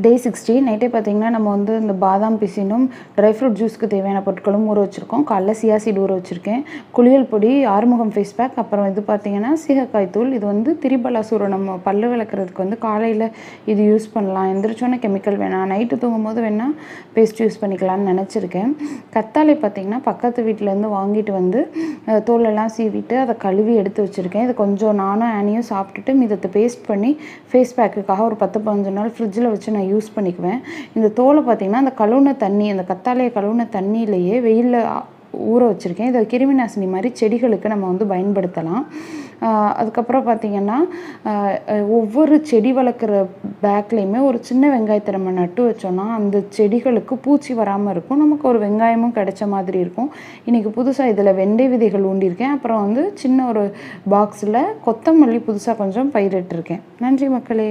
டே 60 நைட்டே பார்த்தீங்கன்னா நம்ம வந்து இந்த பாதாம் பிசினும் ட்ரை ஃப்ரூட் ஜூஸ்க்கு தேவையான பொருட்களும் ஊற வச்சுருக்கோம். காலைல சியாசீட் ஊற வச்சுருக்கேன், குளியல் பொடி, ஆறுமுகம் ஃபேஸ் பேக், அப்புறம் இது பார்த்தீங்கன்னா சீகக்காய் தூள். இது வந்து திரிபலாசூரம் நம்ம பல்லு விளக்குறதுக்கு வந்து காலையில் இது யூஸ் பண்ணலாம். எந்திரிச்சோன்னே கெமிக்கல் வேணாம், நைட்டு தூங்கும்போது வேணால் பேஸ்ட் யூஸ் பண்ணிக்கலாம்னு நினச்சிருக்கேன். கத்தாழை பார்த்தீங்கன்னா பக்கத்து வீட்டிலேருந்து வாங்கிட்டு வந்து தோலெல்லாம் சீவிட்டு அதை கழுவி எடுத்து வச்சுருக்கேன். இது கொஞ்சம் நானும் ஆனியும் சாப்பிட்டுட்டு மிதத்தை பேஸ்ட் பண்ணி ஃபேஸ் பேக்குக்காக ஒரு 10-15 நாள் ஃப்ரிட்ஜில் வச்சு நான் யூஸ் பண்ணிக்குவேன். இந்த தோலை பார்த்திங்கன்னா அந்த கழுவுன தண்ணி, அந்த கத்தாழையை கழுவுன தண்ணியிலேயே வெயிலில் ஊற வச்சுருக்கேன். இதை கிருமி நாசினி மாதிரி செடிகளுக்கு நம்ம வந்து பயன்படுத்தலாம். அதுக்கப்புறம் பார்த்திங்கன்னா ஒவ்வொரு செடி வளர்க்குற பேக்லேயுமே ஒரு சின்ன வெங்காயத்தை நம்ம நட்டு வச்சோன்னா அந்த செடிகளுக்கு பூச்சி வராமல் இருக்கும், நமக்கு ஒரு வெங்காயமும் கிடைச்ச மாதிரி இருக்கும். இன்றைக்கி புதுசாக இதில் வெண்டை விதைகள் ஊண்டியிருக்கேன். அப்புறம் வந்து சின்ன ஒரு பாக்ஸில் கொத்தமல்லி புதுசாக கொஞ்சம் பயிரிட்டிருக்கேன். நன்றி மக்களே.